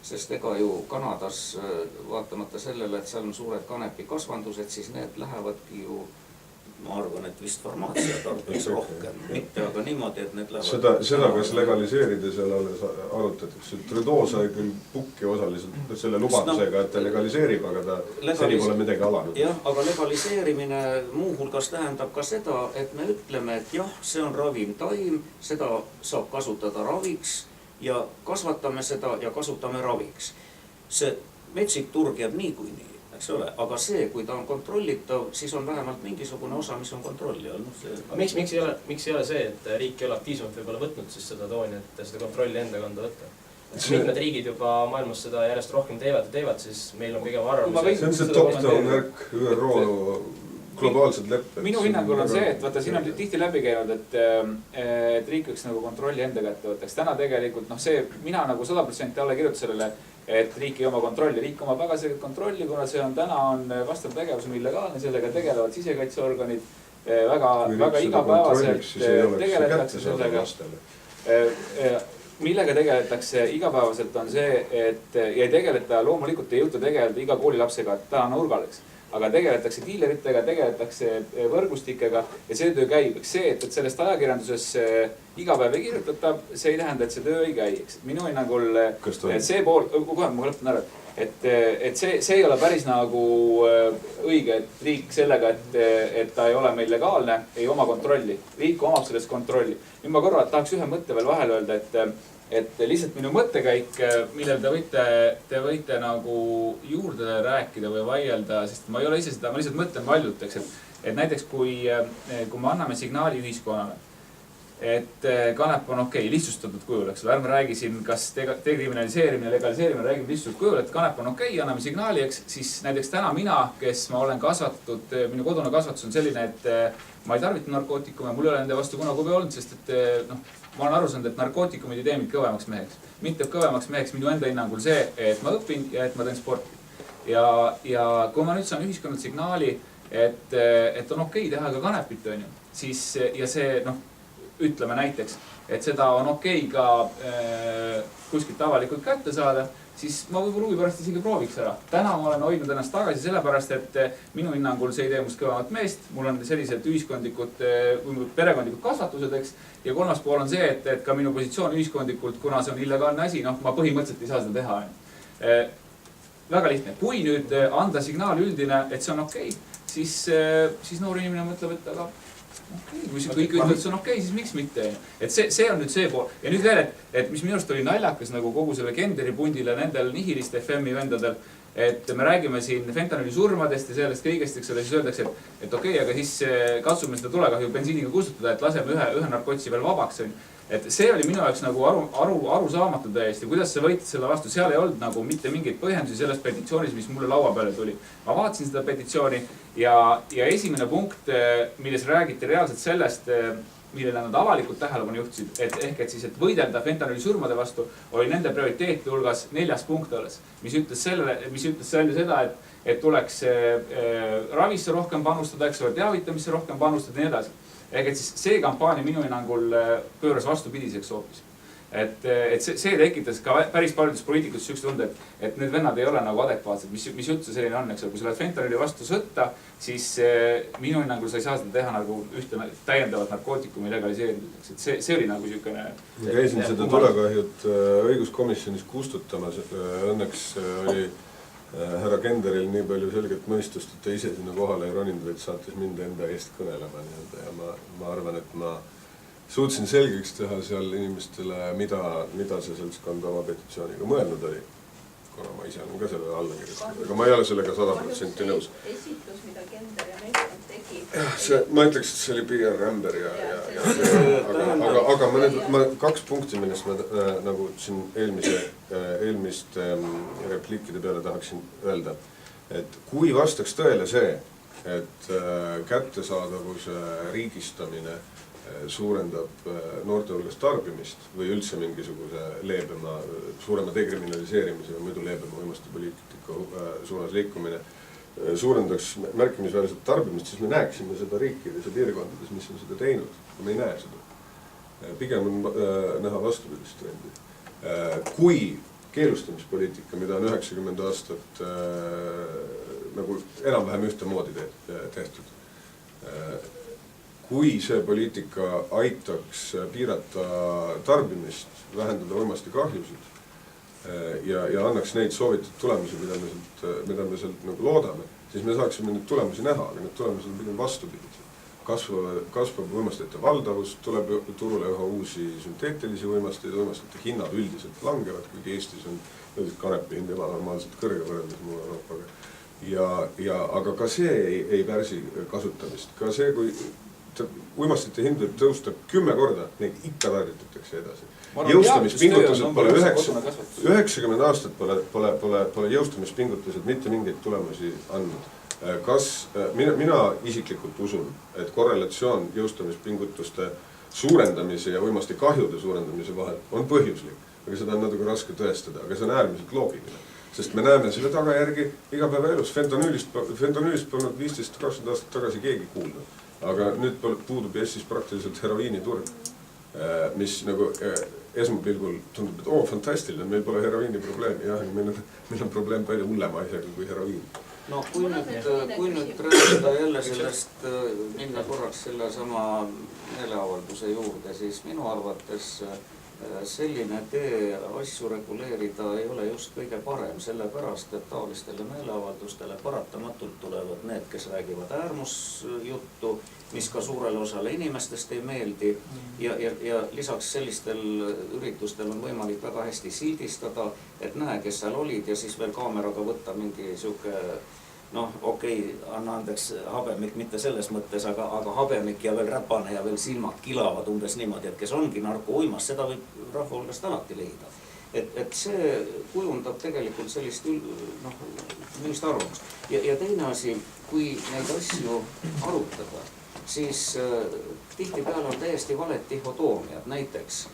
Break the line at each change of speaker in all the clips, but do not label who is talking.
Sest ega ju Kanadas vaatamata sellele, et seal on suured kanepikasvandused, siis need lähevadki ju, ma arvan, et vist farmaatsia tarbeks rohkem, mitte aga niimoodi, et need lähevad...
Seda kas legaliseerida seal alles arutatakse. Trudeau sai küll pukki osaliselt selle lubadusega, et ta legaliseerib, aga ta seni pole midagi alanud.
Jah, aga legaliseerimine muuhulgas tähendab ka seda, et me ütleme, et jah, see on ravim taim, seda saab kasutada raviks ja kasvatame seda ja kasutame raviks. See metsik turg jääb niikuinii. Eks ole, aga see, kui ta on kontrollitav, siis on vähemalt mingisugune osa, mis on kontrolli all.
Miks ei ole see, et riik ei ole aktiivsemalt võib-olla võtnud siis seda tooni, et seda kontrolli enda kanda võtta? Mitmed riigid juba maailmas seda järjest rohkem teevad, siis meil on pigem arvamus.
See on see top-down värk, ÜRO globaalsed lepped.
Minu hinnangul on see, et vaata, siin on tihti läbi käinud, et riik võiks nagu kontrolli enda kätte võttaks. Täna tegelikult, see, mina nagu 100% alla kirjutan sellele, et riik ei oma kontrolli. Riik omab väga selget kontrolli, kuna see on täna on vastav tegevus on illegaalne, sellega tegelevad sisekaitseorganid väga igapäevaselt tegeletakse sellega. Millega tegeletakse igapäevaselt on see, et ei tegeleta, loomulikult ei jõuta tegeleda iga koolilapsega täna nurgaleks. Aga tegeletakse diileritega, tegeletakse võrgustikega ja see töö käib. See, et sellest ajakirjanduses iga päev ei kirjutata, see ei tähenda, et see töö ei käi. Minu hinnangul see pool, kohe ma lõpetan ära, et see ei ole päris nagu õige, et riik sellega, et ta ei ole meil legaalne, ei oma kontrolli. Riik omab sellest kontrolli. Nüüd ma korra tahaks ühe mõtte veel vahel öelda, et lihtsalt minu mõttekäik, millel te võite nagu juurde rääkida või vaielda, sest ma ei ole ise seda, ma lihtsalt mõtlen valjuteks, et näiteks kui me anname signaali ühiskonnale, et kanep on okei, lihtsustatud kujul, eks ole, ärme räägi siin, kas dekriminaliseerimine, legaliseerimine, räägime lihtsustatud kujul, et kanep on okei, anname signaali, eks, siis näiteks täna mina, kes ma olen kasvatatud, minu kodune kasvatus on selline, et ma ei tarvita narkootikume, mul ei ole nende vastu kunagi olnud, sest et ma olen aru saanud, et narkootikumid ei tee mind kõvemaks meheks. Mitte kõvemaks meheks minu enda hinnangul see, et ma õpin ja et ma teen sporti. Ja kui ma nüüd saan ühiskonnalt signaali, et on okei teha ka kanepit, siis ja see, ütleme näiteks, et seda on okei ka kuskilt avalikult kätte saada, siis ma võib-olla huvi pärast isegi prooviks ära. Täna ma olen hoidnud ennast tagasi sellepärast, et minu hinnangul see ei tee must kõvemat meest. Mul on sellised ühiskondlikud, perekondlikud kasvatused, eks. Ja kolmas pool on see, et ka minu positsioon ühiskondlikult, kuna see on illegaalne asi, ma põhimõtteliselt ei saa seda teha. Väga lihtne. Kui nüüd anda signaal üldine, et see on okei, siis noor inimene mõtleb, et aga kui see kõik ütleb, et see on okei, siis miks mitte? Et see on nüüd see pool. Ja nüüd veel, et mis minu arust oli naljakas nagu kogu selle genderipundile nendel nihiliste FM-i vendadel, et me räägime siin fentanüüli surmadest ja sellest kõigest, eks ole, siis öeldakse, et okei, aga siis katsume seda tulekahju bensiiniga kustutada, et laseme ühe narkotsi veel vabaks. Et see oli minu jaoks nagu aru saamatu täiesti, kuidas sa võitid selle vastu. Seal ei olnud nagu mitte mingeid põhjendusi selles petitsioonis, mis mulle laua peale tuli. Ma vaatasin seda petitsiooni ja esimene punkt, milles räägiti reaalselt sellest, millele nad avalikult tähelepanu juhtisid, et võidelda fentanüüli surmade vastu, oli nende prioriteeti hulgas 4. punkt alles, mis ütles seda, et tuleks ravisse rohkem panustada, eks ole, teavitamisse rohkem panustada ja nii edasi. Et siis see kampaania minu hinnangul pööras vastupidiseks hoopis. Et see tekitas ka päris paljudes poliitikus süüks tunde, et need vennad ei ole nagu adekvaatsed, mis jutt see selline on, eks ole, kui sa lähed fentanüüli vastu sõtta, siis minu hinnangul sa ei saa seda teha nagu ühte täiendavat narkootikumi legaliseerimiseks. Et see oli nagu sükene...
Käisin seda tulekahjut õiguskomisjonis kustutamas, õnneks oli härra Kenderil nii palju selget mõistust, et ta ise sinna kohale ei roninud, vaid saatis mind enda eest kõnelema. Ja ma arvan, et ma suutsin selgeks teha seal inimestele, mida see seltskond oma petitsiooniga mõelnud oli. Kuna ma ise olen ka sellele alla kirjutanud, aga ma ei ole sellega 100% nõus.
Esitus, mida Kender ja meeskond tegi.
Ma ütleks, et see oli PR rämber aga ma 2 punkti, millest ma nagu siin eelmist repliikide peale tahaksin öelda, et kui vastaks tõele see, et kättesaadavuse riigistamine suurendab noorte hulgas tarbimist või üldse mingisuguse leebema, suurema dekriminaliseerimise või muidu leebema uimastipoliitika suunas liikumine suurendaks märkimisväärselt tarbimist, siis me näeksime seda riikides ja piirkondades, mis on seda teinud. Me ei näe seda. Pigem on näha vastupidist trendi. Kui keelustamispoliitika, mida on 90 aastat nagu enam-vähem ühtemoodi tehtud. Kui see poliitika aitaks piirata tarbimist, vähendada uimastikahjusid ja annaks neid soovitud tulemusi, mida me sealt nagu loodame, siis me saaksime neid tulemusi näha, aga need tulemusi on pigem vastupidised. Kasvab uimastite valdavus, tuleb turule üha uusi sünteetilisi uimasteid, uimastite hinnad üldiselt langevad, kuigi Eestis on kanepi hind ebanormaalselt kõrge võrreldes muu Euroopaga. Aga ka see ei pärsi kasutamist. Ka see, kui uimastite hind võib tõusta 10 korda, neid ikka tarvitatakse edasi. Jõustamispingutused pole 90 aastat pole jõustamispingutused mitte mingeid tulemusi andnud. Mina isiklikult usun, et korrelatsioon jõustamispingutuste suurendamise ja uimastikahjude suurendamise vahel on põhjuslik, aga seda on natuke raske tõestada, aga see on äärmiselt loogiline. Sest me näeme selle tagajärgi igapäevaelus. Fentanüülist polnud 15-20 aastat tagasi keegi kuulnud. Aga nüüd puudub Eestis praktiliselt heroiiniturg, mis nagu esmapilgul tundub, et fantastiline, meil pole heroiini probleemi. Jah, meil on probleem palju hullema asjaga kui heroiin.
No kui nüüd rääkida jälle sellest, minna korraks selle sama meeleavalduse juurde, siis minu arvates selline tee asju reguleerida ei ole just kõige parem, sellepärast, et taolistele meeleavaldustele paratamatult tulevad need, kes räägivad äärmusjuttu, mis ka suurele osale inimestest ei meeldi ja lisaks sellistel üritustel on võimalik väga hästi sildistada, et näe, kes seal olid ja siis veel kaameraga võtta mingi siuke anna andeks habemik, mitte selles mõttes, aga habemik ja veel räpane ja veel silmad kilavad umbes niimoodi, et kes ongi narkouimas, seda võib rahva hulgast alati leida. Et see kujundab tegelikult sellist millist arvamust. Ja teine asi, kui neid asju arutada, siis tihtipeale on täiesti valed dihhotoomiad, näiteks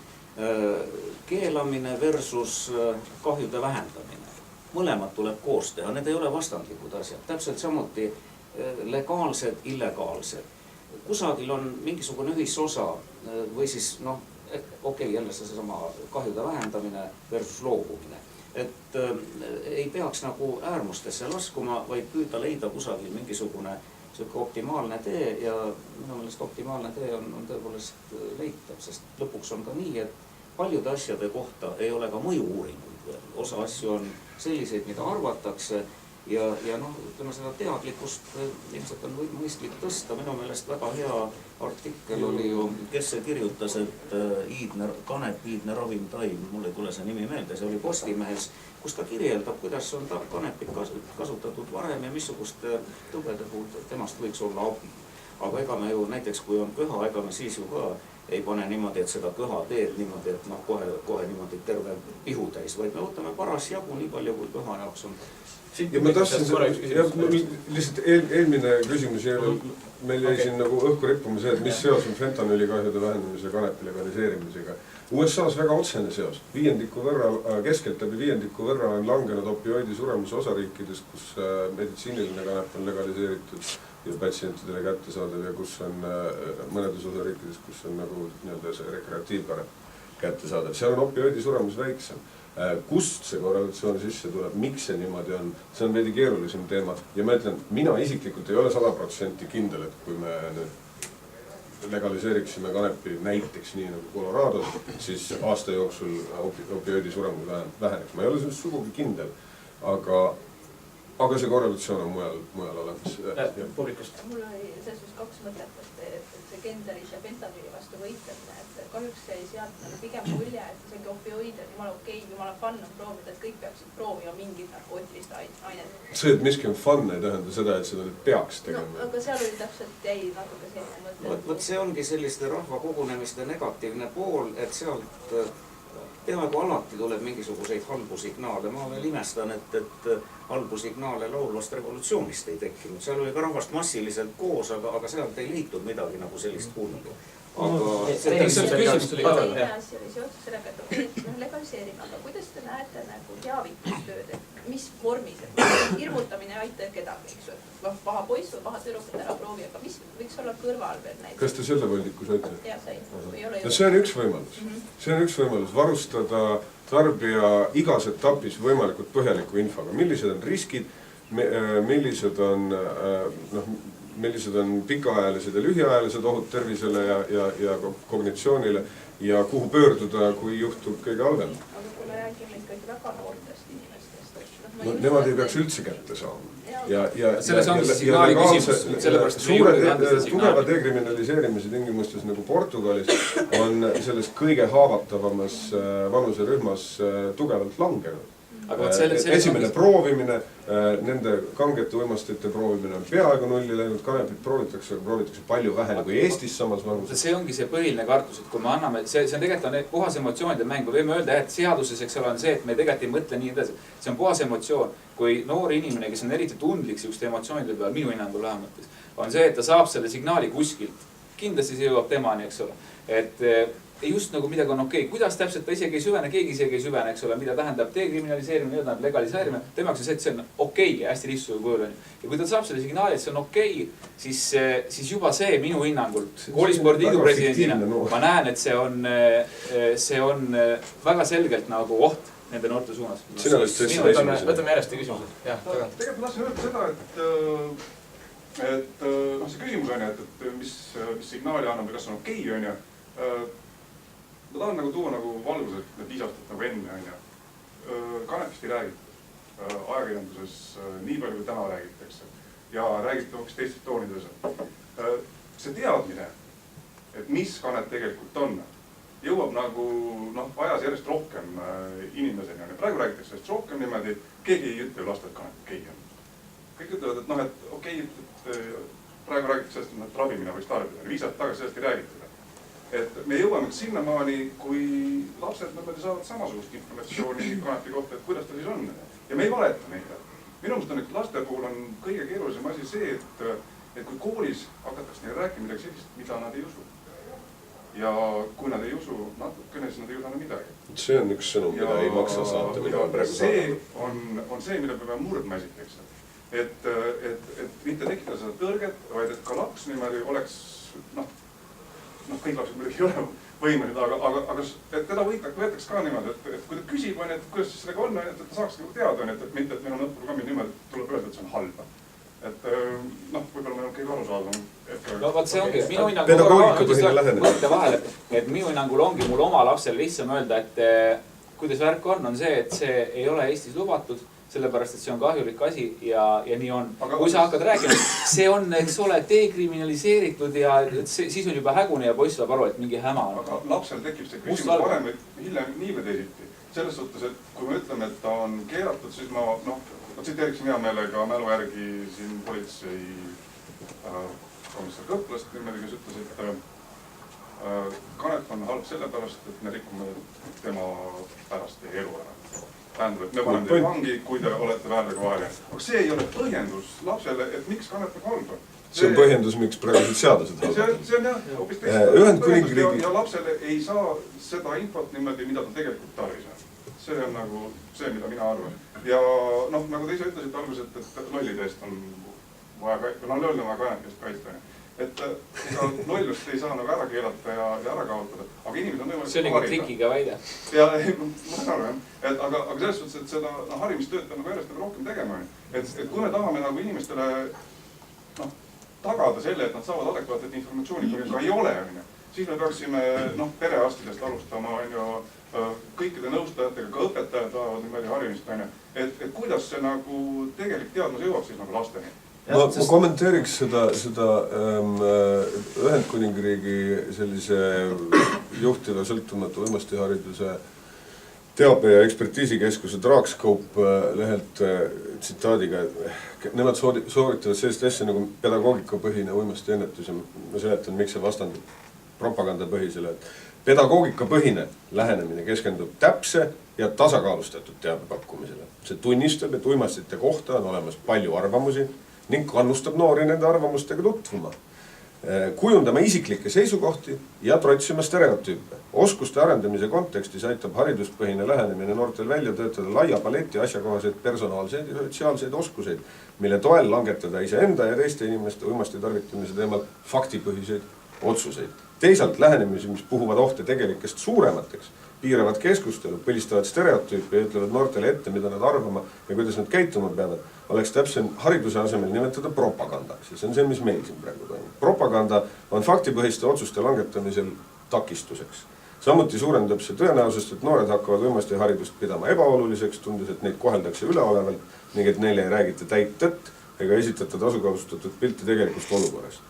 keelamine versus kahjude vähendamine. Mõlemad tuleb koos teha, need ei ole vastandlikud asjad, täpselt samuti legaalsed, illegaalsed. Kusagil on mingisugune ühisosa või siis jälle seesama kahjude vähendamine versus loobumine. Et ei peaks nagu äärmustesse laskuma, vaid püüda leida kusagil mingisugune optimaalne tee ja minu meelest optimaalne tee on tõepoolest leitav, sest lõpuks on ka nii, et paljude asjade kohta ei ole ka mõju-uuringuid. Osa asju on selliseid, mida arvatakse ja ütleme seda teadlikkust ilmselt on mõistlik tõsta. Minu meelest väga hea artikkel oli ju, kes see kirjutas, et kanep, iidne ravim, taim, mul ei tule see nimi meelde, see oli Postimehes, kus ta kirjeldab, kuidas on kanepit kasutatud varem ja missuguste tõbede puhul temast võiks olla abi. Aga ega me ju näiteks, kui on köha, ega me siis ju ka ei pane niimoodi, et seda köha teed niimoodi, et kohe niimoodi terve pihu täis, vaid me võtame paras jagu nii palju, kui köha jaoks on.
Ja ma tahtsin lihtsalt eelmine küsimus meil jäi siin nagu õhku rippuma see, et mis seos on fentanüülikahjude vähendamise ja kanepi legaliseerimisega. USA-s väga otsene seos. Keskeltläbi viiendiku võrra on langenud opioidi suremus osariikides, kus meditsiiniline kanep on legaliseeritud ja patsientidele kättesaadav ja kus on mõnedes osariikides, kus on nagu see rekreatiivkanep kättesaadav. Seal on opioidi suremus väiksem. Kust see korrelatsioon sisse tuleb, miks see niimoodi on, see on veidi keerulisem teema. Ja ma ütlen, mina isiklikult ei ole 100% kindel, et kui me nüüd legaliseeriksime kanepi näiteks nii nagu Colorados, siis aasta jooksul opioidi suremus väheneks. Ma ei ole sellest sugugi kindel, aga see korrelatsioon on mujal olemas.
Publikust.
Mul oli selles 2 mõtet, et see genderis ja fentanüüli vastu võitlemine, et kahjuks jäi sealt pigem mulje, et isegi opioid on jumala okei, jumala fun on proovida, et kõik peaksid proovima mingit narkootilist ainet.
See, et miski on fun, ei tähenda seda, et seda peaks tegema.
Aga seal oli täpselt jäi natuke selline mõte.
Võt see ongi selliste rahvakogunemiste negatiivne pool, et sealt peaaegu alati tuleb mingisuguseid halbu signaale. Ma veel imestan, et halbu signaale laulvast revolutsioonist ei tekkinud. Seal oli ka rahvast massiliselt koos, aga sealt ei liitud midagi nagu sellist hullu.
Teine asi oli seotud sellega, et legaliseerime, aga kuidas te näete nagu teavitustööd, et mis vormis, et hirmutamine ei aita kedagi, eks ju, paha poiss või paha tüdrukut ära proovi, aga mis võiks olla kõrval veel näiteks?
Kas te selle voldiku saite?
Jah, sai.
See on üks võimalus. See on üks võimalus varustada tarbija igas etapis võimalikult põhjaliku infoga, millised on riskid, millised on pikaajalised ja lühiajalised ohud tervisele ja kognitsioonile ja kuhu pöörduda, kui juhtub kõige halvem.
Aga kui me räägime ikkagi väga noortest inimestest,
no, nemad ei peaks üldse kätte saama.
Selles ongi signaali küsimus.
Tugeva dekriminaliseerimise tingimustes nagu Portugalis on selles kõige haavatavamas vanuserühmas tugevalt langenud. Esimene proovimine, nende kangete uimastite proovimine on peaaegu nulli läinud, kanepit proovitakse palju vähem kui Eestis samas vanuses.
See ongi see põhiline kartus, et kui me anname, see on tegelikult puhas emotsioonide mäng, võime öelda, et seaduses on see, et me tegelikult ei mõtle nii edasi. See on puhas emotsioon, kui noor inimene, kes on eriti tundlik siuste emotsioonide peal, minu hinnangul vähemalt, on see, et ta saab selle signaali kuskilt. Kindlasti see jõuab temani, eks ole. Et just nagu midagi on okei. Kuidas täpselt ta isegi ei süvene, keegi isegi ei süvene, eks ole, mida tähendab dekriminaliseerimine, mida legaliseerimine. Temaks on see, et see on okei, hästi lihtsalt kujul on. Ja kui ta saab selle signaali, et see on okei, siis juba see minu hinnangult koolispordiliidu presidendina ma näen, et see on väga selgelt nagu oht nende noorte suunas.
Võtame järjest küsimused.
Tegelikult tahtsin öelda seda, et see küsimus on, et mis signaali annab ja kas on okei, on ju. Ma tahan nagu tuua nagu valguselt need 5 aastat nagu enne, on ju. Kanepist ei räägitud ajakirjanduses nii palju, kui täna räägitakse. Ja räägitud hoopis teistes toonides. See teadmine, et mis kanep tegelikult on, jõuab nagu ajas järjest rohkem inimeseni. Praegu räägitakse sellest rohkem niimoodi, keegi ei ütle lastel kanep, keegi on. Kõik ütlevad, et okei, praegu räägitakse sellest, et ravimine võiks tarbida. 5 aastat tagasi sellest ei räägitud. Et me jõuame sinnamaani, kui lapsed saavad samasugust informatsiooni kanepi kohta, et kuidas ta siis on. Ja me ei valeta neile. Minu mõttes on, et laste puhul on kõige keerulisem asi see, et kui koolis hakatakse neile rääkima midagi sellist, mida nad ei usu. Ja kui nad ei usu natukene, siis nad ei usu midagi.
See on üks sõnum, mida ei maksa saata, mida praegu
see on see, mida peame murdma esiteks. Et mitte tekitada seda tõrget, vaid et ka laps niimoodi oleks, kõik lapsed muidugi ei ole võimelised, aga teda võetaks ka niimoodi, et kui ta küsib, et kuidas siis sellega on, et ta saaks teada, et mitte, et meil on õppeprogrammi niimoodi, et tuleb öelda, et see on halb. Et võib-olla meil on kõige arusaadam.
No vaat see ongi, minu hinnangul ongi mul oma lapsel lihtsam öelda, et kuidas värk on see, et see ei ole Eestis lubatud, sellepärast, et see on kahjulik asi ja nii on. Kui sa hakkad rääkima, see on, eks ole, dekriminaliseeritud ja siis on juba hägune ja poiss saab aru, et mingi häma on.
Aga lapsel tekib see küsimus varem või hiljem nii või teisiti. Selles suhtes, et kui me ütleme, et ta on keeratud, siis ma tsiteeriksin hea meelega mälu järgi siin politsei komissar Kõplast niimoodi, kes ütles, et kanep on halb sellepärast, et me rikume tema pärast teie elu ära. Tähendab, et me paneme teie vangi, kui te olete väärtega vahel. Aga see ei ole põhjendus lapsele, et miks kanep on halb.
See on põhjendus, miks praegused seadused halb.
See on jah, hoopis teist. Ja lapsele ei saa seda infot niimoodi, mida ta tegelikult tarvis on. See on nagu see, mida mina arvan. Ja nagu te ise ütlesid alguses, et lollide eest on vaja, loll on vaja kanepist kaitsta. Et lollust ei saa nagu ära keelata ja ära kaotada. Aga inimesed on võimalik
see oli ka trikiga väide.
Ja ma saan aru, aga selles suhtes, et seda harimistööd peab nagu järjest rohkem tegema. Et kui me tahame nagu inimestele tagada selle, et nad saavad adekvaatset informatsiooni, kui ka ei ole, siis me peaksime perearstidest alustama, kõikide nõustajatega, ka õpetajad tahavad niimoodi harimist. Et kuidas see nagu tegelik teadmus jõuab siis nagu lasteni.
Ma kommenteeriks seda Ühendkuningriigi sellise juhtiva sõltumatu uimastihariduse teabe- ja ekspertiisikeskuse Draagscope lehelt tsitaadiga. Nemad sooritavad sellist asja nagu pedagoogikapõhine uimastiennetus ja ma seletan, miks see vastandub propagandapõhisele. Pedagoogikapõhine lähenemine keskendub täpse ja tasakaalustatud teabe pakkumisele. See tunnistab, et uimastite kohta on olemas palju arvamusi ning kannustab noori nende arvamustega tutvuma. Kujundama isiklikke seisukohti ja trotsima stereotüüpe. Oskuste arendamise kontekstis aitab hariduspõhine lähenemine noortel välja töötada laia paleti asjakohaseid personaalseid ja sotsiaalseid oskuseid, mille toel langetada iseenda ja teiste inimeste uimasti tarvitamise teemal faktipõhiseid otsuseid. Teisalt lähenemisi, mis puhuvad ohte tegelikest suuremateks piiravad keskustelu, põlistavad stereotüüpe ja ütlevad noortele ette, mida nad arvama ja kuidas nad käituma peavad, oleks täpsem hariduse asemel nimetada propagandaks. Ja see on see, mis meil siin praegu toimub. Propaganda on faktipõhiste otsuste langetamisel takistuseks. Samuti suurendab see tõenäosust, et noored hakkavad uimastiharidust pidama ebaoluliseks, tundes, et neid koheldakse üleolevalt ning et neile ei räägita täit tõtt ega esitata tasukaalustatud pilti tegelikust olukorrast.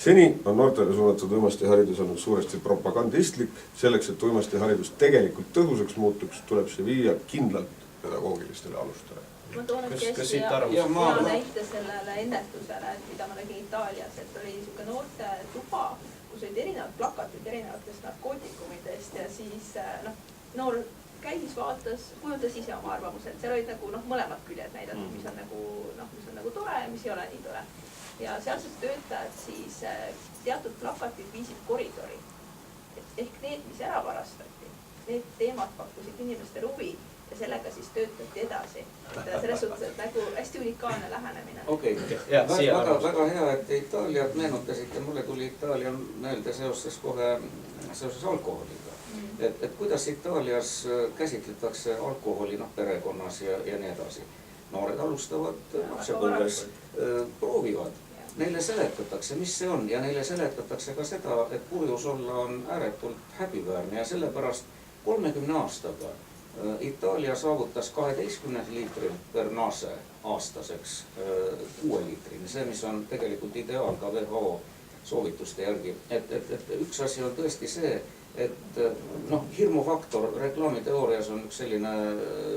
Seni on noortele suunatud uimastiharidus olnud suuresti propagandistlik. Selleks, et uimastiharidus tegelikult tõhusaks muutuks, tuleb see viia kindlalt pedagoogilistele alustele.
Ma toon
Kas siit
hea näite sellele ennetusele, mida ma nägin Itaalias, et oli niisugune noorte tuba, kus olid erinevad plakatid erinevatest narkootikumidest ja siis noor käis, vaatas, kujundas ise oma arvamused. Seal olid nagu mõlemad küljed näidatud, mis on nagu tore ja mis ei ole nii tore. Ja sealsed töötajad siis teatud plakatid viisid koridori. Ehk need, mis ära varastati, need teemad pakkusid inimeste huvi ja sellega siis töötati edasi. Selles suhtes, et nagu hästi unikaalne lähenemine.
Okei. Väga hea, et Itaaliat meenutasite. Mulle tuli Itaalia meelde seoses alkoholiga. Et kuidas Itaalias käsitletakse alkoholi perekonnas ja nii edasi. Noored alustavad lapsepõlves, proovivad. Neile seletatakse, mis see on ja neile seletatakse ka seda, et purjus olla on ääretult häbiväärne ja sellepärast 30 aastaga Itaalia saavutas 12 liitri per nase aastaseks 6 liitrini. See, mis on tegelikult ideaal ka WHO soovituste järgi. Et üks asi on tõesti see, et hirmufaktor reklaamiteoorias on üks selline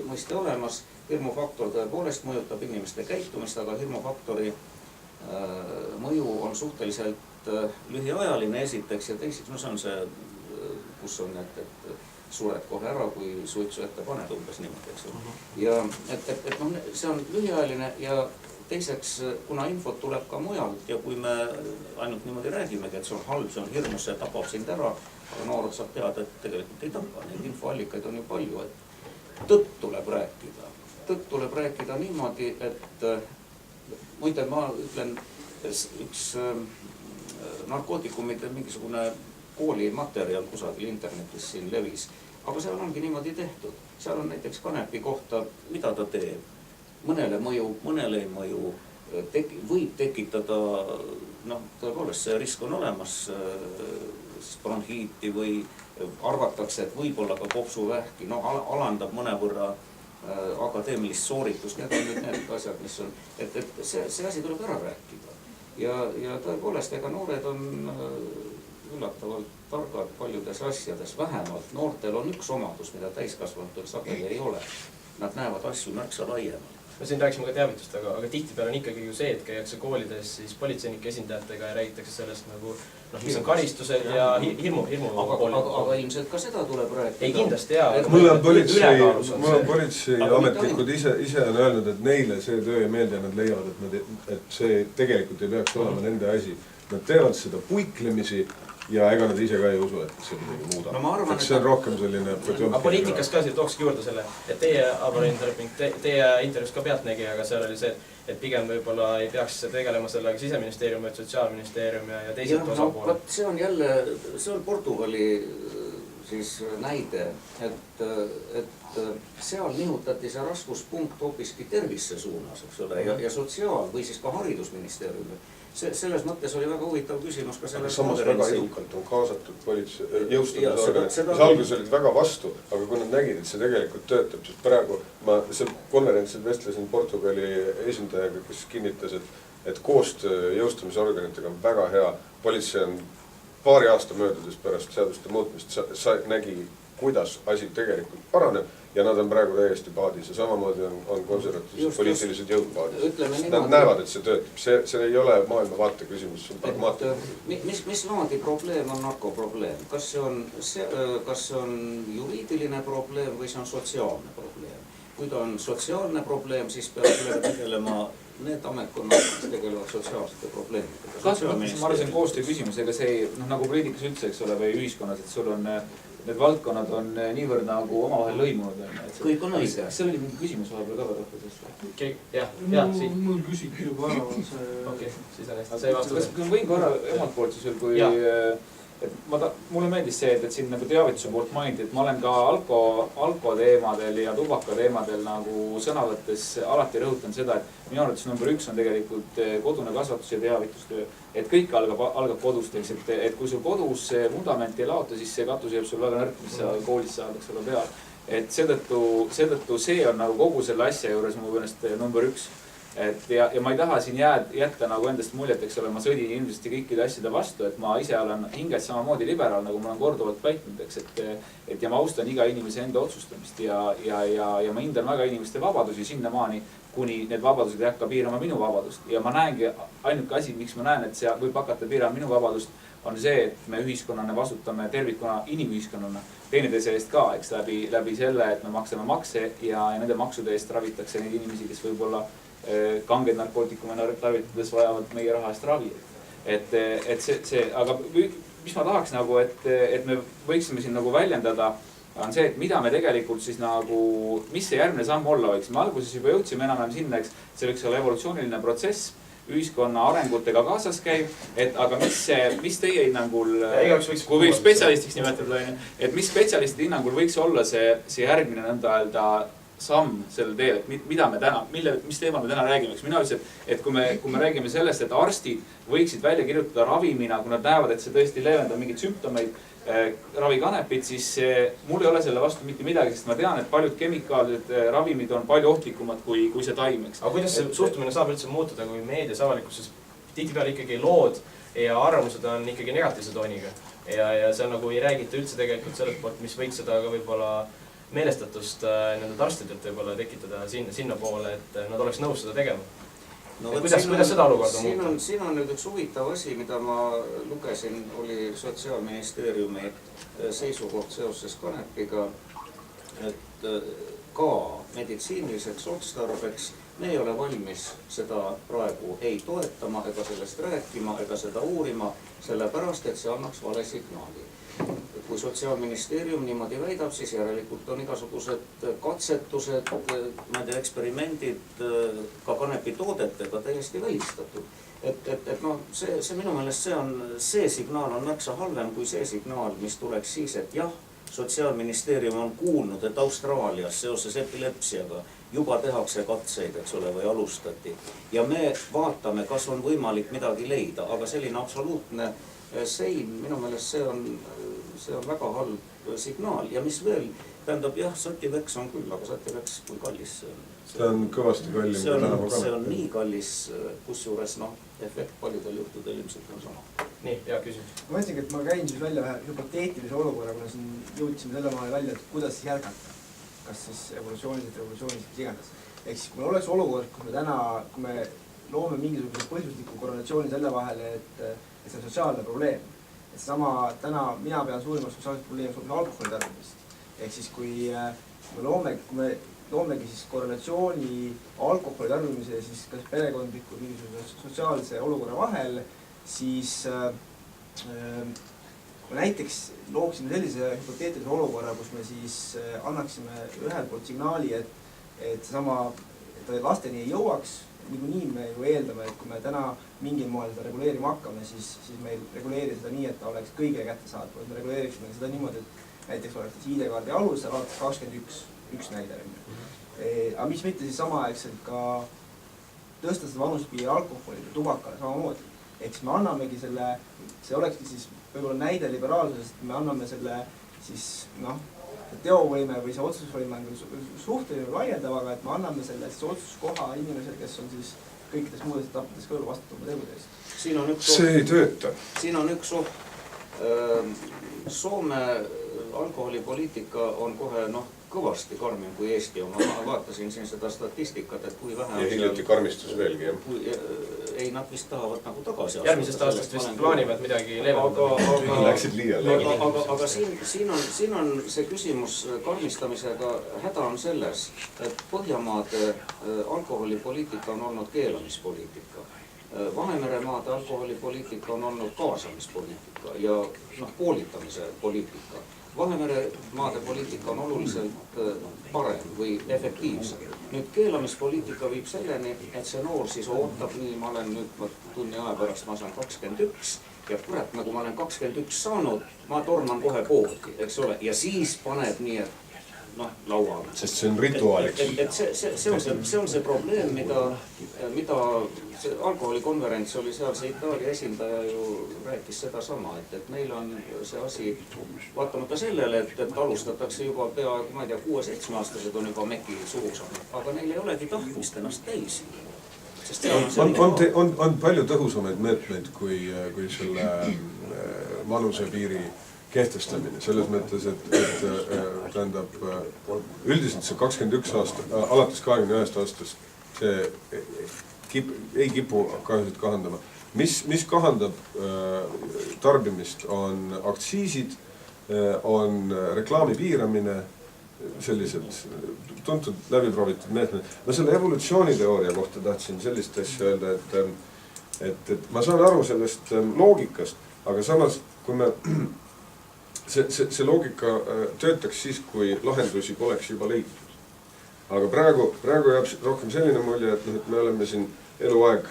mõiste olemas. Hirmufaktor tõepoolest mõjutab inimeste käitumist, aga hirmufaktori mõju on suhteliselt lühiajaline esiteks ja teiseks, see on see, kus on, et sured kohe ära, kui suitsu ette paned umbes niimoodi, eks ole. Ja see on lühiajaline ja teiseks, kuna infot tuleb ka mujalt ja kui me ainult niimoodi räägimegi, et see on halb, see on hirmus, see tapab sind ära, aga noor saab teada, et tegelikult ei tapa. Neid infoallikaid on ju palju, et tõtt tuleb rääkida. Tõtt tuleb rääkida niimoodi, et muide ma ütlen, üks narkootikumide mingisugune koolimaterjal kusagil internetis siin levis, aga seal ongi niimoodi tehtud. Seal on näiteks kanepi kohta, mida ta teeb. Mõnele mõju, mõnele ei mõju, võib tekitada, tõepoolest see risk on olemas, bronhiiti või arvatakse, et võib-olla ka kopsuvähki, alandab mõnevõrra akadeemilist sooritust, need on nüüd need asjad, mis on, et see asi tuleb ära rääkida. Ja tõepoolest, ega noored on üllatavalt targad paljudes asjades, vähemalt noortel on üks omadus, mida täiskasvanutel sageli ei ole. Nad näevad asju märksa laiemalt.
Me siin rääkisime ka teavitust, aga tihtipeale on ikkagi ju see, et käiakse koolides siis politseinike esindajatega ja räägitakse sellest nagu, mis on karistused ja hirmu.
Aga ilmselt ka seda tuleb rääkida.
Ei kindlasti jaa.
Mul on politseiametnikud ise on öelnud, et neile see töö ei meeldi ja nad leiavad, et see tegelikult ei peaks olema nende asi. Nad teevad seda puiklemisi ja ega nad ise ka ei usu, et see midagi muudab. See on rohkem selline...
Aga poliitikas ka tookski juurde selle, et teie, Alvar Indreping, teie intervjuus ka pealtnägi, aga seal oli see, et pigem võib-olla ei peaks tegelema sellega Siseministeerium, et Sotsiaalministeerium ja teised osapooled.
See on jälle, see on Portugali siis näide, et seal nihutati see raskuspunkt hoopiski tervisse suunas, eks ole, ja sotsiaal- või siis ka haridusministeeriumi. Selles mõttes oli väga huvitav küsimus ka selles
samas väga edukalt on kaasatud politsei jõustamisorganid, mis alguses olid väga vastu, aga kui nad nägid, et see tegelikult töötab, siis praegu ma konverentsil vestlesin Portugali esindajaga, kes kinnitas, et koostöö jõustamisorganitega on väga hea. Politsei on paari aasta möödudes pärast seaduste muutmist nägi, kuidas asi tegelikult paraneb ja nad on praegu täiesti paadis ja samamoodi on konservatiivsed poliitilised jõud paadis. Nad näevad, et see töötab. See ei ole maailmavaate küsimus, see on pragmaatiline.
Mis laadi probleem on narkoprobleem? Kas see on juriidiline probleem või see on sotsiaalne probleem? Kui ta on sotsiaalne probleem, siis peab sellega tegelema need ametkonnad, kes tegelevad sotsiaalsete probleemidega.
Kahtlemata, ma arvan, koostöö küsimus, ega see nagu poliitikas üldse, eks ole, või ühiskonnas, et sul on need valdkonnad on niivõrd nagu omavahel lõimunud.
Kõik on õige.
See oli mingi küsimus vahepeal ka rahvusest.
Jah, siin.
Mul küsiks juba ära see...
Okei, siis on hästi.
Kas võin korra emalt poolt siis veel, kui mulle meeldis see, et siin nagu teavituse poolt mainiti, et ma olen ka alko teemadel ja tubaka teemadel nagu sõna võttes alati rõhutanud seda, et minu arvates number 1 on tegelikult kodune kasvatus ja teavitustöö. Et kõik algab kodust, et kui sul kodus see vundament ei laota, siis see katus jääb sul väga nõrk, mis sa koolis saad, eks ole, peal. Et seetõttu see on nagu kogu selle asja juures mu meelest number 1. Ja ma ei taha siin jätta nagu endast muljet, eks ole, ma sõdin ilmselt kõikide asjade vastu, et ma ise olen hinges samamoodi liberaal, nagu ma olen korduvalt väitnud, eks, et ja ma austan iga inimese enda otsustamist ja ma hindan väga inimeste vabadusi sinnamaani, kuni need vabadused ei hakka piirama minu vabadust. Ja ma näengi, ainuke asi, miks ma näen, et see võib hakata piirama minu vabadust, on see, et me ühiskonnana vastutame tervikuna inimühiskonnana teineteise eest ka, eks läbi selle, et me maksame makse ja nende maksude eest ravitakse neid inimesi, kes võib-olla kanged narkootikume tarvitades vajavad meie raha eest ravi. Et see, aga mis ma tahaks nagu, et me võiksime siin nagu väljendada, on see, et mida me tegelikult siis nagu, mis see järgmine samm olla võiks. Me alguses juba jõudsime enam-vähem sinna, eks see võiks olla evolutsiooniline protsess, ühiskonna arengutega kaasas käib, et aga mis teie hinnangul, kui võib spetsialistiks nimetada, et mis spetsialistide hinnangul võiks olla see järgmine nõnda öelda samm sellel teel, et mida me täna, mis teemal me täna räägime. Mina ütlesin, et kui me räägime sellest, et arstid võiksid välja kirjutada ravimina, kui nad näevad, et see tõesti leevendab mingeid sümptomeid, ravikanepid, siis mul ei ole selle vastu mitte midagi, sest ma tean, et paljud kemikaalsed ravimid on palju ohtlikumad kui see taimeks.
Aga kuidas see suhtumine saab üldse muutuda, kui meedias avalikkuses tihtipeale ikkagi lood ja arvamused on ikkagi negatiivse tooniga ja see on nagu ei räägita üldse tegelikult sellest poolt, mis võiks seda ka võib-olla meelestatust nendelt arstidelt võib-olla tekitada sinna poole, et nad oleks nõus seda tegema. No, kuidas seda olukorda muuta?
Siin on nüüd üks huvitav asi, mida ma lugesin, oli Sotsiaalministeeriumi seisukoht seoses kanepiga, et ka meditsiiniliseks otstarbeks me ei ole valmis seda praegu ei toetama ega sellest rääkima ega seda uurima, sellepärast, et see annaks vale signaali. Kui Sotsiaalministeerium niimoodi väidab, siis järelikult on igasugused katsetused, eksperimendid ka kanepitoodetega täiesti välistatud. Et no see minu meelest see signaal on märksa halvem kui see signaal, mis tuleks siis, et jah, Sotsiaalministeerium on kuulnud, et Austraalias seoses epilepsiaga juba tehakse katseid, eks ole, või alustati. Ja me vaatame, kas on võimalik midagi leida, aga selline absoluutne sein, minu meelest see on väga halb signaal. Ja mis veel, tähendab jah, sativeks on küll, aga sativeks kui kallis see on.
See on kõvasti kallim.
See on nii kallis, kusjuures efekt paljudel juhtudel ilmselt on sama.
Nii, hea küsimus.
Ma mõtlesingi, et ma käin siis välja vähe hüpoteetilise olukorra, kuna siin jõudsime selle maale välja, et kuidas siis jätkata. Kas siis evolutsiooniliselt, mis iganes. Ehk siis, kui meil oleks olukord, kui me loome mingisuguse põhjusliku korrelatsiooni selle vahele, et see on sotsiaalne probleem. Et sama täna mina pean suurimaks sotsiaalset probleemi alkoholi tarbimist. Ehk siis, kui me loomegi siis korrelatsiooni alkoholi tarbimise ja siis kas perekondliku mingisuguse sotsiaalse olukorra vahel, siis näiteks looksime sellise hüpoteetilise olukorra, kus me siis annaksime ühelt poolt signaali, et lasteni ei jõuaks. Niikuinii me ju eeldame, et kui me täna mingil moel seda reguleerima hakkame, siis meil reguleerida seda nii, et ta oleks kõige kättesaadav. Me reguleeriksime seda niimoodi, et näiteks oleks ID-kaardi alusel alates 21, üks näide. Aga mis mitte siis samaaegselt ka tõsta seda vanuspiiri alkoholile, tubakale samamoodi. Ehk siis me annamegi selle, see olekski siis võib-olla näide liberaalsusest, me anname selle siis teovõime või see otsusvõime on suhteline laiendav, aga et me anname selle siis otsuskoha inimesel, kes on siis kõikides muudes etappides kõrval vastutama tegude eest.
See ei tööta.
Siin on üks Soome alkoholipoliitika on kohe kõvasti karmim kui Eesti oma. Ma vaatasin siin seda statistikat, et kui vähe...
Ja hiljuti karmistus veelgi, jah.
Ei, nad vist tahavad nagu tagasi astuda.
Järgmisest aastast vist plaanivad midagi leevendada.
Läksid liiale.
Aga siin on see küsimus karmistamisega. Häda on selles, et Põhjamaade alkoholipoliitika on olnud keelamispoliitika. Vahemeremaade alkoholipoliitika on olnud kaasamispoliitika ja poolitamise poliitika. Vahemere maade poliitika on oluliselt parem või efektiivsem. Nüüd keelamispoliitika viib selleni, et see noor siis ootab, nii ma olen nüüd tunni aja pärast, ma saan 21 ja kurat, nagu ma olen 21 saanud, ma torman kohe poodi, eks ole, ja siis paneb nii, et noh, lauale.
Sest see on rituaaliks.
See on see probleem, mida see alkoholikonverents oli seal, see Itaalia esindaja ju rääkis sedasama, et meil on see asi, vaatamata sellele, et alustatakse juba peaaegu, ma ei tea, 6-7-aastased on juba meki suhu saanud, aga neil ei olegi tahtmist ennast täis.
On palju tõhusamaid meetmeid kui selle vanusepiiri kehtestamine, selles mõttes, et tähendab, üldiselt see 21 aastat, alates 21 aastast, see ei kipu kahjusid kahandama. Mis kahandab tarbimist, on aktsiisid, on reklaami piiramine, sellised tuntud läbiproovitud meetmed. Ma selle evolutsiooniteooria kohta tahtsin sellist asja öelda, et ma saan aru sellest loogikast, aga samas, kui me see loogika töötaks siis, kui lahendusi poleks juba leitud. Aga praegu jääb rohkem selline mulje, et me oleme siin eluaeg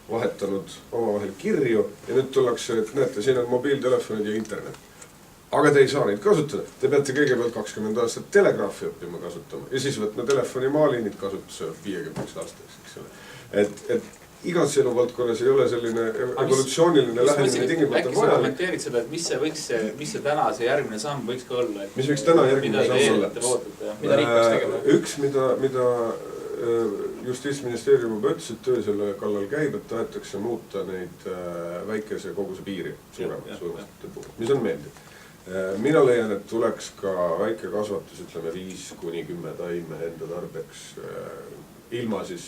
vahetanud omavahel kirju ja nüüd tullakse, et näete, siin on mobiiltelefonid ja internet. Aga te ei saa neid kasutada. Te peate kõigepealt 20 aastat telegraafi õppima kasutama ja siis võtma telefoni maaliinid kasutusele 50 aastaks, eks ole. Et igas eluvaldkonnas ei ole selline evolutsiooniline lähenemine tingimata
äkki sa kommenteerid seda, et mis see täna see järgmine samm võiks ka olla?
Mis võiks täna järgmine samm olla?
Mida riik peaks tegema?
Üks, mida Justiitsministeerium juba ütles, et töö selle kallal käib, et tahetakse muuta neid väikese koguse piiri suuremate puhul, mis on meeldiv. Mina leian, et tuleks ka väike kasvatus, ütleme 5-10 taime enda tarbeks ilma siis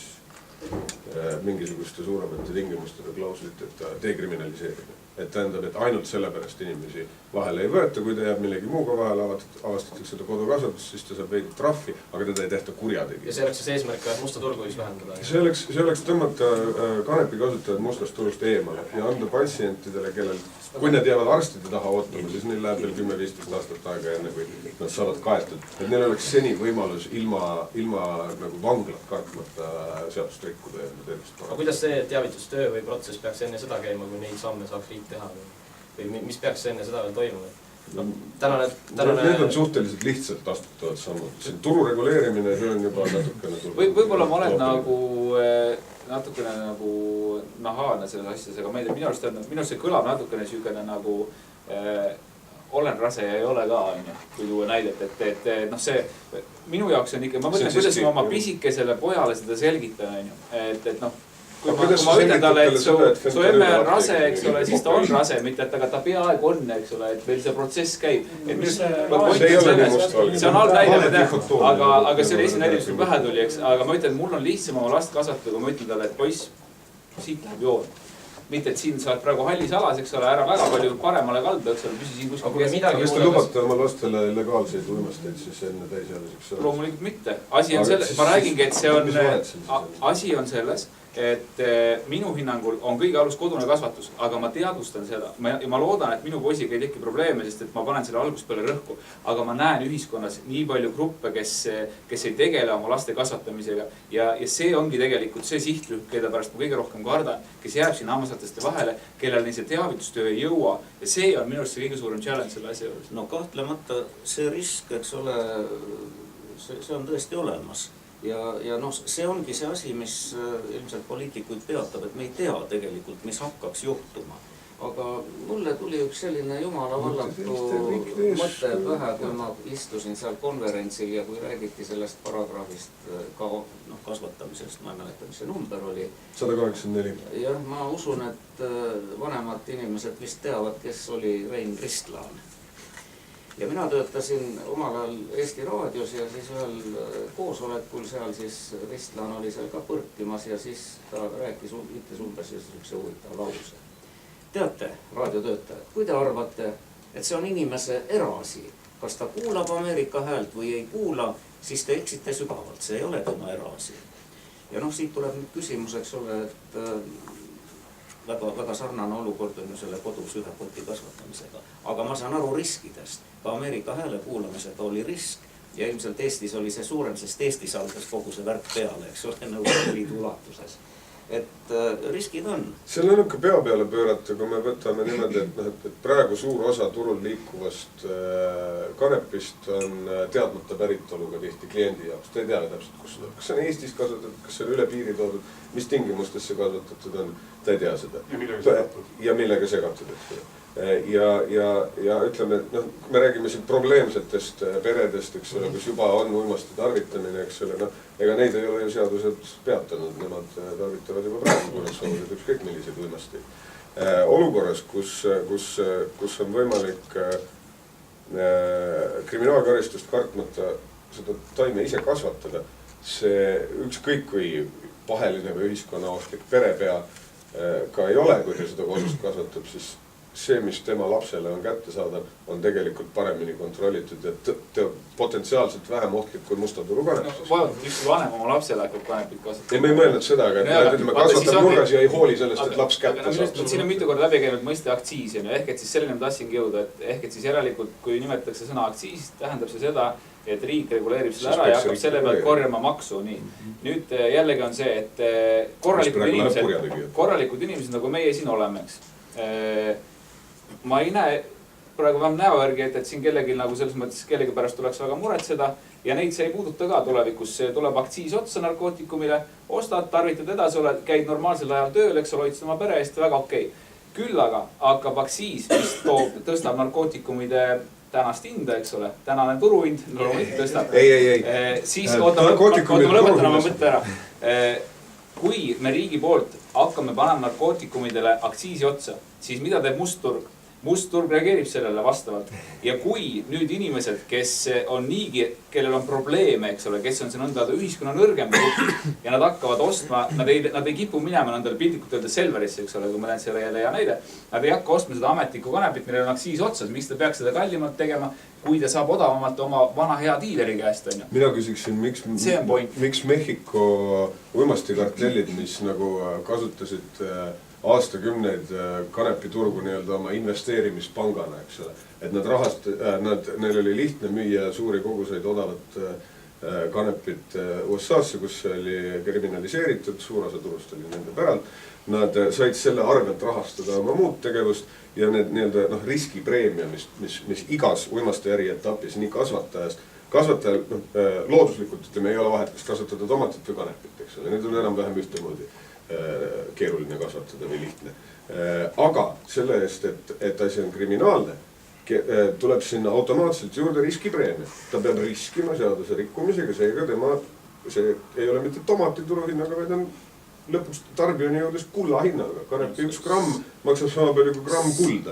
mingisuguste suuremate tingimustega klausliteta dekriminaliseerida. Et tähendab, et ainult sellepärast inimesi vahele ei võeta, kui ta jääb millegi muuga vahele, avastatakse seda kodukasvatus, siis ta saab veidi trahvi, aga teda ei tehta kurjategi.
Ja see oleks siis eesmärk, et musta turgu siis vähendada?
See oleks tõmmata kanepi kasutajad mustast turust eemale ja anda patsientidele, kellel, kui nad jäävad arstide taha ootama, siis neil läheb veel 10-15 aastat aega enne, kui nad saavad kaetud. Et neil oleks seni võimalus ilma nagu vanglat kartmata seadust rikkuda ja tervist parata.
Aga kuidas see teavitustöö või protsess peaks enne seda käima, kui neid samme saaks riik teha? Või mis peaks enne seda veel toimuma?
Need on suhteliselt lihtsalt astutavad sammud. See turu reguleerimine, see on juba natukene turgu.
Võib-olla ma olen natukene nagu nahaalne selles asjas, aga ma ei tea, minu arust see kõlab natukene süükene nagu olen rase ja ei ole ka, kui tuua näidet, et noh see minu jaoks on ikka, ma mõtlen, kuidas ma oma pisikesele pojale seda selgitan, et noh, kui ma ütlen talle, et su emme on rase, eks ole, siis ta on rase, mitte et aga ta peaaegu on, eks ole, et veel see protsess käib. See on halb näide, aga see oli esimene näide, mis mul pähe tuli, eks, aga ma ütlen, mul on lihtsam oma last kasvatada, kui ma ütlen talle, et poiss, siit läheb joon. Mitte, et siin sa oled praegu hallis alas, eks ole, ära väga palju paremale kalda, eks ole, püsi siin kuskil
kesk. Aga kas te lubate oma lastele legaalseid uimasteid siis enne täisealiseks saada?
Loomulikult mitte. Asi on selles, ma räägingi, et see on, asi on selles, et minu hinnangul on kõige alus kodune kasvatus, aga ma teadvustan seda ja ma loodan, et minu poisiga ei teki probleeme, sest et ma panen selle algust peale rõhku, aga ma näen ühiskonnas nii palju gruppe, kes ei tegele oma laste kasvatamisega ja see ongi tegelikult see sihtrühm, keda pärast ma kõige rohkem kardan, kes jääb siin hammasrateste vahele, kellel nii see teavitustöö ei jõua ja see on minu arust see kõige suurem challenge selle asja juures.
No kahtlemata see risk, eks ole, see on tõesti olemas. Ja noh, see ongi see asi, mis ilmselt poliitikuid peatab, et me ei tea tegelikult, mis hakkaks juhtuma. Aga mulle tuli üks selline jumala vallatu mõte pähe, kui ma istusin seal konverentsil ja kui räägiti sellest paragraafist ka kasvatamisest, ma ei mäleta, mis see number oli.
184.
Jah, ma usun, et vanemad inimesed vist teavad, kes oli Rein Ristlaan. Ja mina töötasin omal ajal Eesti Raadios ja siis ühel koosolekul seal siis Ristlaan oli seal ka põrkimas ja siis ta rääkis umbes üks huvitav lause. Teate, raadiotöötajad, kui te arvate, et see on inimese eraasi, kas ta kuulab Ameerika häält või ei kuula, siis te eksite sügavalt, see ei ole tema eraasi. Ja noh, siit tuleb nüüd küsimus, eks ole, et väga sarnane olukord on ju selle kodus ühe poti kasvatamisega. Aga ma saan aru riskidest. Ka Ameerika hääle kuulamisega oli risk ja ilmselt Eestis oli see suurem, sest Eestis algas kogu see värk peale, eks ole, Nõukogude Liidu ulatuses. et riskid on.
Selle on ikka pea peale pöörata, kui me võtame niimoodi, et praegu suur osa turul liikuvast kanepist on teadmata päritoluga tihti kliendi jaoks. Ta ei tea täpselt, kus see on. Kas see on Eestis kasvatatud, kas see on üle piiri toodud, mis tingimustes see kasvatatud on, ta ei tea seda. Ja millega segatud, eks. Ja ütleme, noh, me räägime siin probleemsetest peredest, eks ole, kus juba on uimasti tarvitamine, eks ole, noh, ega neid ei ole ju seadused peatanud, nemad tarvitavad juba praegu, kui nad soovivad ükskõik milliseid uimasti. Olukorras, kus on võimalik kriminaalkaristust kartmata seda taime ise kasvatada, see ükskõik kui paheline või ühiskonnaostlik perepea ka ei ole, kui ta seda kodust kasvatab, siis see, mis tema lapsele on kättesaadav, on tegelikult paremini kontrollitud ja potentsiaalselt vähem ohtlik kui musta turu kanepis.
Vaevalt üks vanem oma lapsele hakkab kanepit kasvatada.
Ei, me ei mõelnud seda, aga ütleme, kasvatab nurgas ja ei hooli sellest, et laps kätte saab.
Siin on mitu korda läbi käinud mõiste aktsiis, ehk et siis selleni ma tahtsingi jõuda, ehk et siis järelikult, kui nimetatakse sõna aktsiis, tähendab see seda, et riik reguleerib selle ära ja hakkab selle pealt korjama maksu. Nii. Nüüd jällegi on see, et korralikud inimesed, nagu meie siin oleme, eks. Ma ei näe praegu vähem näo järgi, et siin kellegi nagu selles mõttes kellegi pärast tuleks väga muretseda ja neid see ei puuduta ka tulevikus. Tuleb aktsiis otsa narkootikumile, ostad, tarvitad edasi, käid normaalsel ajal tööl, eks ole, hoidsid oma pere eest, väga okei. Küll aga hakkab aktsiis, mis tõstab narkootikumide tänast hinda, eks ole, tänane turuhind, tõstab. Siis lõpetan oma mõtte ära. Kui me riigi poolt hakkame panema narkootikumidele aktsiisi otsa, siis mida teeb mustturg? Mustturg reageerib sellele vastavalt. Ja kui nüüd inimesed, kes on niigi, kellel on probleeme, eks ole, kes on see nõnda ühiskonna nõrgem ja nad hakkavad ostma, nad ei kipu minema nendele piltlikult öelda Selverisse, eks ole, kui ma lähen selle jälle hea näide. Nad ei hakka ostma seda ametlikku kanepit, millel on aktsiis otsas. Miks ta peaks seda kallimalt tegema, kui ta saab odavamalt oma vana hea diileri käest?
Mina küsiksin, miks Mehhiko uimastikartellid, mis nagu kasutasid aastakümneid kanepiturgu nii-öelda oma investeerimispangana, eks ole. Et neil oli lihtne müüa suuri koguseid odavat kanepit USA-sse, kus oli kriminaliseeritud, suur osa turust oli nende päralt. Nad said selle arvelt rahastada oma muud tegevust ja need nii-öelda riskipreemia, mis igas uimaste eri etapis, nii kasvatajal looduslikult, ütleme, ei ole vahet, kas kasvatada tomatit või kanepit, eks ole. Need on enam-vähem ühtemoodi keeruline kasvatada või lihtne. Aga selle eest, et asi on kriminaalne, tuleb sinna automaatselt juurde riskipreemia. Ta peab riskima seaduse rikkumisega, seega see ei ole mitte tomati turuhinnaga, vaid on lõpuks tarbijani jõudes kulla hinnaga. Kanepi 1 gramm maksab sama palju kui gramm kulda.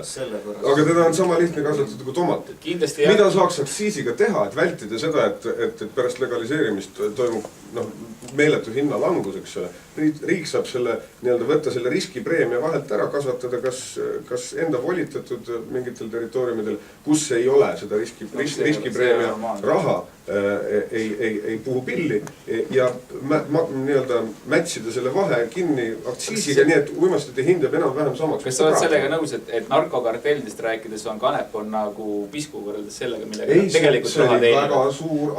Aga teda on sama lihtne kasvatada kui tomatit. Mida saaks aktsiisiga teha, et vältida seda, et pärast legaliseerimist toimub meeletu hinnalangus, eks ole. Riik saab selle nii-öelda võtta selle riskipreemia vahelt ära, kasvatada kas enda volitatud mingitel territooriumidel, kus ei ole seda riskipreemia raha, ei puhu pilli ja nii-öelda mätsida selle vahe kinni aktsiisiga, nii et uimastite hind jääb enam-vähem samaks.
Kas sa oled sellega nõus, et narkokartellidest rääkides on kanep on nagu pisku võrreldes sellega, millega tegelikult raha teenib?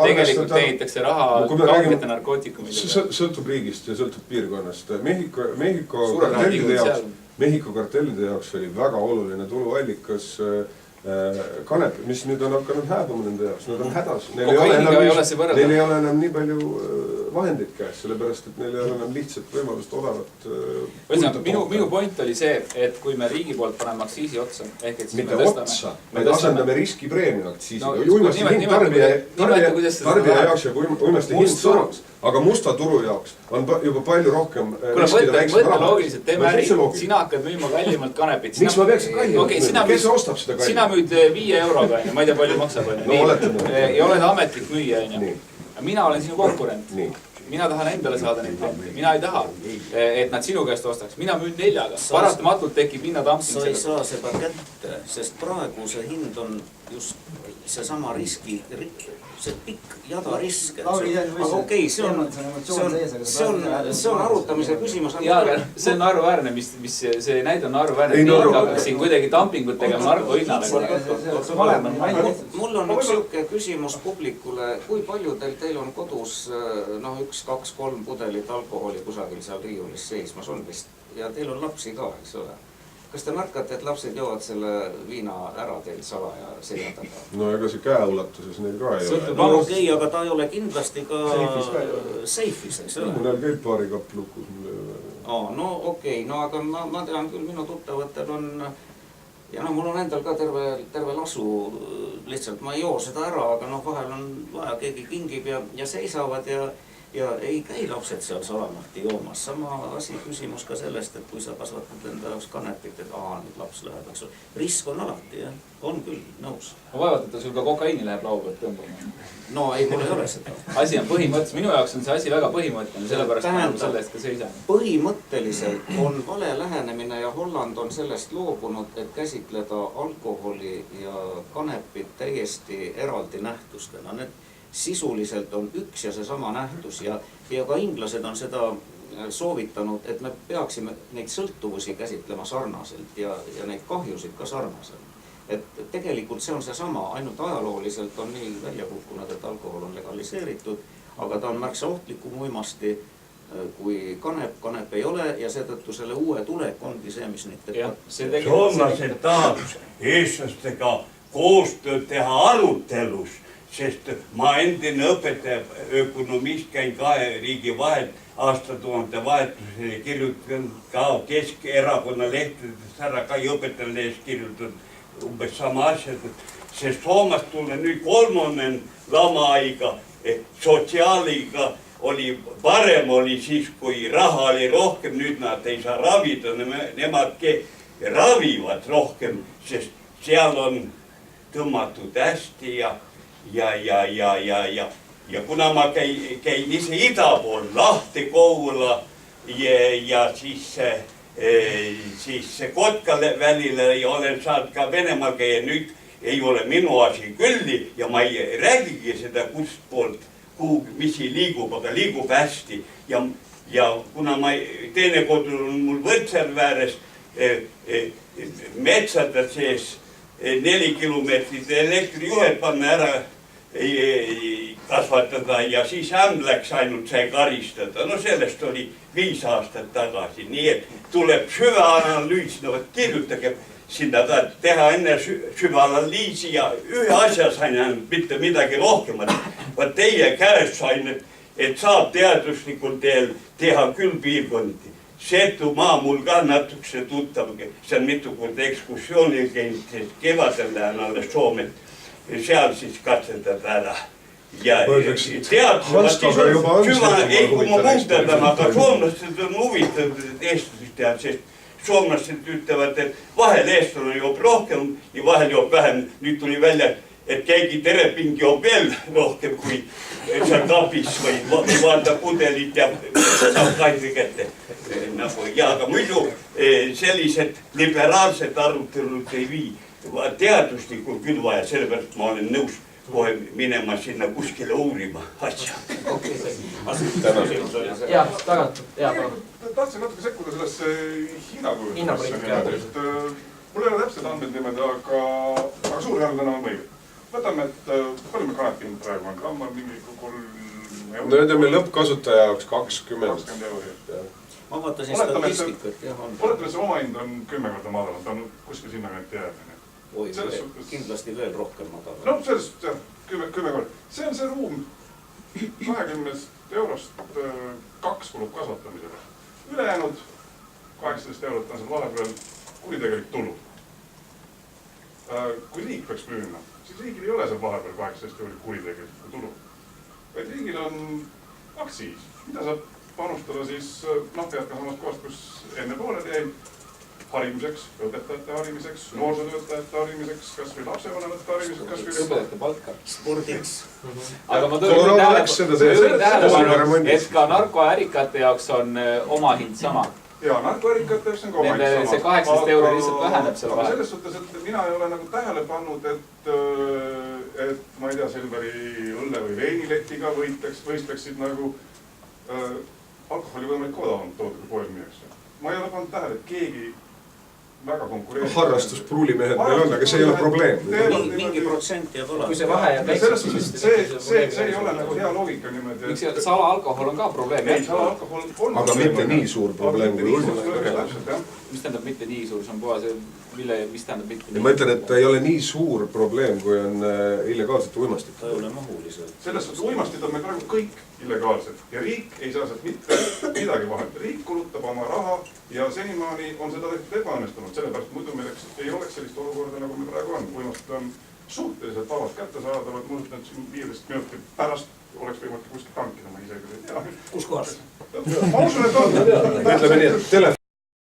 Tegelikult teenitakse raha kaugete narkootikumidega.
Sõltub riigist ja sõltub piirkonnast. Mehhiko kartellide jaoks oli väga oluline tuluallikas kanep, mis nüüd on hakanud hääbama nende jaoks, nad on hädas. Neil ei ole enam nii palju vahendeid käes, sellepärast, et neil ei ole enam lihtsalt võimalust odavat
minu point oli see, et kui me riigi poolt paneme aktsiisi otsa, ehk et siis
mitte otsa, me asendame riskipreemia aktsiisiga. Uimasti hind tarbija jaoks ja uimasti hind samaks, aga musta turu jaoks on juba palju rohkem riskida väiksem
raha. Loogiliselt, teeme äri, sina hakkad müüma kallimalt kanepit.
Miks ma peaksin kallimalt? Kes ostab seda kallimalt?
Sina müüd 5 euroga, ma ei tea palju maksab. Ja oled ametlik müüa. Mina olen sinu konkurent. Mina tahan endale saada neid kliente. Mina ei taha, et nad sinu käest ostaks. Mina müün 4-ga. Paratamatult tekib hinnadamping.
Sa ei saa seda kätte, sest praegu see hind on just seesama see pikk jada risk.
Lauri,
aga okei, see on arutamise küsimus.
jaa, aga see on naeruväärne, mis see näide on naeruväärne, et nii hakkaks siin kuidagi dumpingut tegema narko hinnale.
Mul on üks siuke küsimus publikule, kui palju teil on kodus 1, 2, 3 pudelit alkoholi kusagil seal riiulis seismas on vist ja teil on lapsi ka, eks ole? Kas te märkate, et lapsed joovad selle viina ära teil salaja selja taga?
No ega see käeulatuses neil ka ei ole.
No okei, aga ta ei ole kindlasti ka seifis, eks ole?
Mõnel käib paari kapp lukus.
No okei, no aga ma tean küll, minu tuttavatel on ja mul on endal ka terve lasu, lihtsalt ma ei joo seda ära, aga vahel on vaja, keegi kingib ja seisavad ja ei käi lapsed seal salamahti joomas. Sama asi küsimus ka sellest, et kui sa kasvatad enda jaoks kanepit, et nüüd laps läheb, eks ole. Risk on alati, jah. On küll, nõus.
Ma vaevalt, et sul ka kokaiini läheb laua pealt tõmbama.
No ei, mul ei ole seda.
Asi on põhimõttes, minu jaoks on see asi väga põhimõtteline, sellepärast ma selle eest ka seisan.
Põhimõtteliselt on vale lähenemine ja Holland on sellest loobunud, et käsitleda alkoholi ja kanepit täiesti eraldi nähtustena. Need sisuliselt on üks ja seesama nähtus ja ka inglased on seda soovitanud, et me peaksime neid sõltuvusi käsitlema sarnaselt ja neid kahjusid ka sarnaselt. Et tegelikult see on seesama, ainult ajalooliselt on nii välja kukkunud, et alkohol on legaliseeritud, aga ta on märksa ohtlikum uimasti kui kanep ei ole ja seetõttu selle uue tulek ongi see, mis neid teeb.
Soomlased tahaks eestlastega koostööd teha arutelus, sest ma endine õpetaja ökonomist käin kahe riigi vahel aastatuhande vahetusel ja kirjutan ka Keskerakonna lehtedest ära ka õpetajalehes kirjutatud umbes sama asja, sest Soomast tuleb nüüd 3. lamaiga, sotsiaaliga oli parem oli siis, kui raha oli rohkem, nüüd nad ei saa ravida, nemad ravivad rohkem, sest seal on tõmmatud hästi ja kuna ma käin ise ida pool, Lahti, Koula ja siis Kotkavälile ja olen saanud ka Venemaal käia, nüüd ei ole minu asi külli ja ma ei räägigi seda, kust poolt, mis liigub, aga liigub hästi. Ja kuna ma teinekord on mul Võrtsjärve metsade sees 4 kilomeetrit elektrijuhed panna ära kasvatada ja siis läks ainult sai karistada. No sellest oli 5 aastat tagasi, nii et tuleb süvaanalüüs, kirjutage sinna ka teha enne süvaanalüüsi ja ühe asja sain ainult, mitte midagi rohkemat. Vaat teie käest sain, et saab teaduslikul teel teha küll piirkondi. Seetumaa mul ka natukese tuttav, see on mitu korda ekskursioonil käinud, sest kevadel lähen alles Soomet, seal siis katsetada ära. Ja teadused, kui ma muutadama, aga soomlased on huvitatud eestlased tead, sest soomlased ütlevad, et vahel eestlane joob rohkem ja vahel joob vähem. Nüüd tuli välja, et keegi tereping joob veel rohkem kui seal kapis või vaata pudelit ja saab kahju kätte. Ja aga muidu sellised liberaalsed arutelud ei vii. Teaduslikul küll vaja, sellepärast ma olen nõus kohe minema sinna kuskile uurima asja.
Jah, tagant.
Tahtsin natuke sekkuda sellesse hinnapoliitikasse. Mul ei ole täpsed andmed niimoodi, aga suur järgmine on õige. Võtame, et palju me kanepi praegu on, gramm on mingi 3 euro.
No ütleme lõppkasutaja jaoks 20
euro.
Ma vaatasin statistikat, jah on.
Oletame, see omahind on 10 korda madalam, ta on kuskil sinna kanti jääb.
Oi, kindlasti veel rohkem madalam.
No sellest, jah, 10 korda. See on see ruum 20 eurost 2 kulub kasvatamisele. Ülejäänud 18 eurot on seal vahepeal kuritegelik tulu. Kui riik peaks müüma, siis riigil ei ole seal vahepeal 18 eurot kuritegelik tulu. Vaid riigil on aktsiis, mida saab panustada siis, pead ka samast kohast, kus enne pooled jäi, harimiseks, õpetajate harimiseks, noorsootöötajate harimiseks, kas või lapsevanemate harimiseks, kas või
õpetajate palka.
Spordiks.
Aga ma tõin tähelepanu, et ka narkoärikate jaoks on oma hind sama.
Ja narkoärikate jaoks on ka oma hind sama.
See 18 euro lihtsalt väheneb seal
vahel. Selles suhtes, et mina ei ole nagu tähele pannud, et ma ei tea, Selveri õlle või veiniletiga võistleksid nagu alkoholi võimalik odavamalt toota, kui poes müüakse. Ma ei ole pannud tähele, et keegi väga konkureerib.
Harrastuspruulimehed meil on, aga see ei ole probleem.
Mingi protsent jääb alati.
Kui see vahe jääb väikseks,
siis see ei ole nagu hea loogika niimoodi.
miks see salaalkohol on ka probleem?
Ei, salaalkohol on.
Aga mitte nii suur probleem kui
mis tähendab mitte nii suur, see on puhas, mis tähendab mitte nii suur?
ma ütlen, et ta ei ole nii suur probleem, kui on illegaalsete uimastid.
Ta ei ole mahuliselt.
Selles suhtes uimastid on meil praegu kõik illegaalsed ja riik ei saa sealt mitte midagi vahet. Riik kulutab oma raha ja senimaani on seda tehtud ebaõnnestunud, sellepärast muidu meil ei oleks sellist olukorda, nagu me praegu on. Uimastid on suhteliselt vabalt kättesaadavad, ma usun, et siin 15 minuti pärast oleks võimalik kuskil tankida, ma ise küll ei tea.
Kus kohas?
Ma usun, et on.
Ütleme nii, et telefon